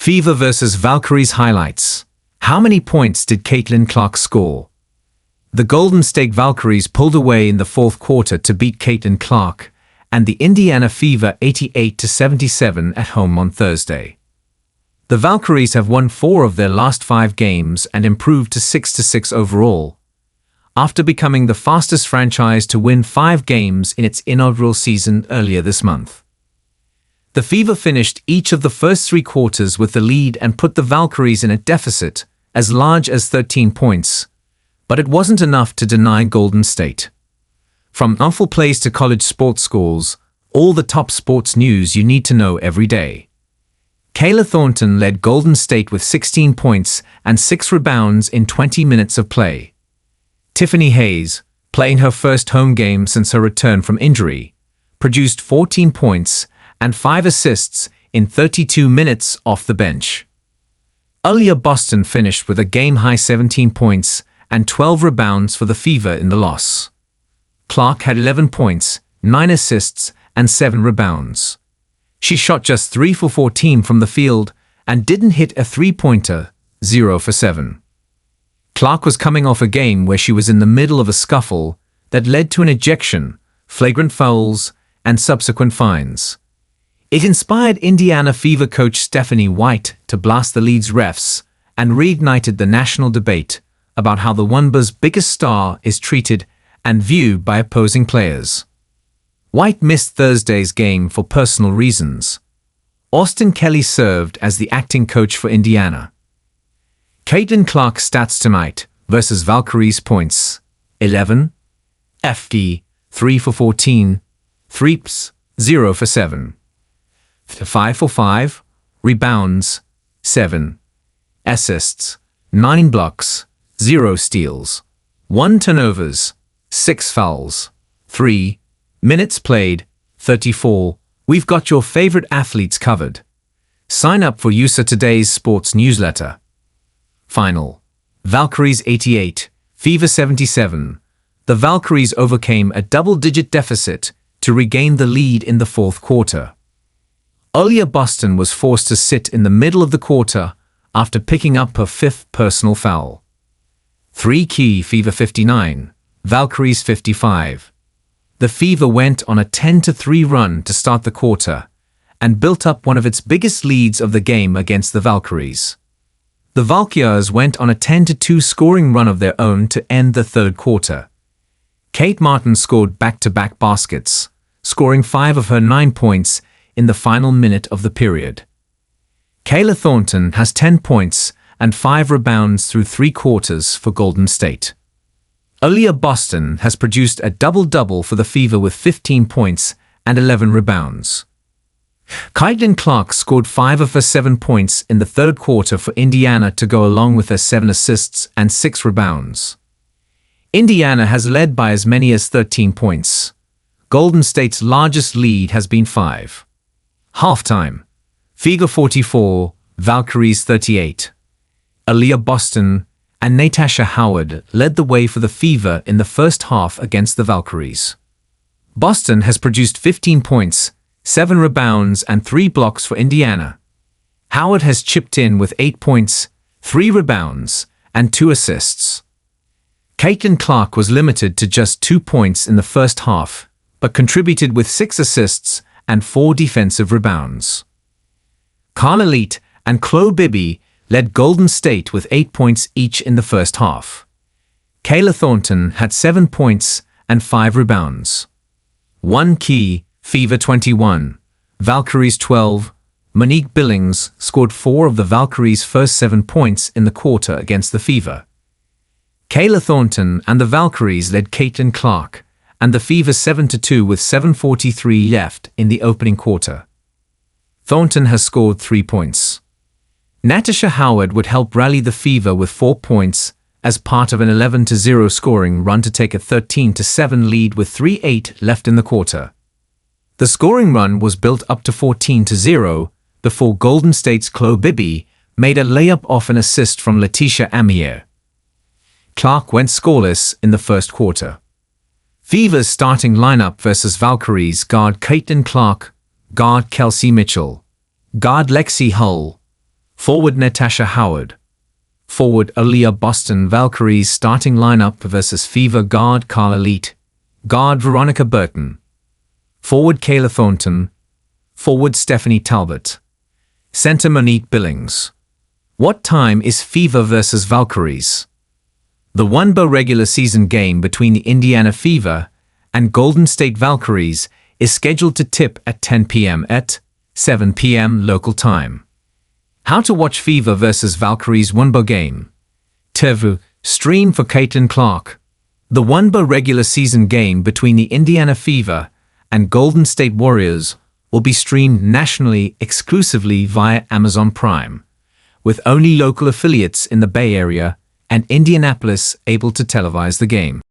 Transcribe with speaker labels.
Speaker 1: Fever vs Valkyries highlights. How many points did Caitlin Clark score? The Golden State Valkyries pulled away in the fourth quarter to beat Caitlin Clark and the Indiana Fever 88-77 at home on Thursday. The Valkyries have won 4 of their last 5 games and improved to 6-6 overall, after becoming the fastest franchise to win 5 games in its inaugural season earlier this month. The Fever finished each of the first 3 quarters with the lead and put the Valkyries in a deficit as large as 13 points, but it wasn't enough to deny Golden State. From awful plays to college sports scores, all the top sports news you need to know every day. Kayla Thornton led Golden State with 16 points and 6 rebounds in 20 minutes of play. Tiffany Hayes, playing her first home game since her return from injury, produced 14 points and 5 assists in 32 minutes off the bench. Aliyah Boston finished with a game-high 17 points and 12 rebounds for the Fever in the loss. Clark had 11 points, 9 assists, and 7 rebounds. She shot just 3 for 14 from the field and didn't hit a three-pointer, 0 for 7. Clark was coming off a game where she was in the middle of a scuffle that led to an ejection, flagrant fouls, and subsequent fines. It inspired Indiana Fever coach Stephanie White to blast the league's refs and reignited the national debate about how the WNBA's biggest star is treated and viewed by opposing players. White missed Thursday's game for personal reasons. Austin Kelly served as the acting coach for Indiana. Caitlin Clark's stats tonight versus Valkyries points: 11, FD, 3 for 14, 3ps, 0 for 7. 5 for 5, rebounds, 7, assists, 9 blocks, 0 steals, 1 turnovers, 6 fouls, 3 minutes played, 34. We've got your favorite athletes covered. Sign up for USA Today's sports newsletter. Final. Valkyries 88, Fever 77. The Valkyries overcame a double-digit deficit to regain the lead in the fourth quarter. Aliyah Boston was forced to sit in the middle of the quarter after picking up her 5th personal foul. 3 key Fever 59, Valkyries 55. The Fever went on a 10-3 run to start the quarter and built up one of its biggest leads of the game against the Valkyries. The Valkyries went on a 10-2 scoring run of their own to end the third quarter. Kate Martin scored back-to-back baskets, scoring 5 of her 9 points in the final minute of the period. Kayla Thornton has 10 points and 5 rebounds through 3 quarters for Golden State. Aliyah Boston has produced a double-double for the Fever with 15 points and 11 rebounds. Caitlin Clark scored 5 of her 7 points in the third quarter for Indiana to go along with her 7 assists and 6 rebounds. Indiana has led by as many as 13 points. Golden State's largest lead has been 5. Halftime. Fever 44, Valkyries 38. Aliyah Boston and Natasha Howard led the way for the Fever in the first half against the Valkyries. Boston has produced 15 points, 7 rebounds and 3 blocks for Indiana. Howard has chipped in with 8 points, 3 rebounds, and 2 assists. Caitlin Clark was limited to just 2 points in the first half, but contributed with 6 assists and 4 defensive rebounds. Carla Leet and Chloe Bibby led Golden State with 8 points each in the first half. Kayla Thornton had 7 points and 5 rebounds. 1 key, Fever 21, Valkyries 12. Monique Billings scored 4 of the Valkyries' first 7 points in the quarter against the Fever. Kayla Thornton and the Valkyries led Caitlin Clark and the Fever 7-2 with 7:43 left in the opening quarter. Thornton has scored 3 points. Natasha Howard would help rally the Fever with 4 points as part of an 11-0 scoring run to take a 13-7 lead with 3:08 left in the quarter. The scoring run was built up to 14-0 before Golden State's Chloe Bibby made a layup off an assist from Letitia Amier. Clark went scoreless in the first quarter. Fever's starting lineup versus Valkyries: guard Caitlin Clark, guard Kelsey Mitchell, guard Lexi Hull, Forward Natasha Howard. Forward Aliyah Boston Valkyries starting lineup versus Fever guard Carl Elite. Guard Veronica Burton. Forward Kayla Thornton. Forward Stephanie Talbot. Center Monique Billings. What time is Fever versus Valkyries? The wnba regular season game between the Indiana Fever and Golden State Valkyries is scheduled to tip at 10 p.m. at 7 p.m. local time. How to watch Fever versus Valkyries wnba game. TV stream for Caitlin Clark. The wnba regular season game between the Indiana Fever and Golden State Warriors will be streamed nationally exclusively via Amazon Prime, with only local affiliates in the Bay Area and Indianapolis able to televise the game.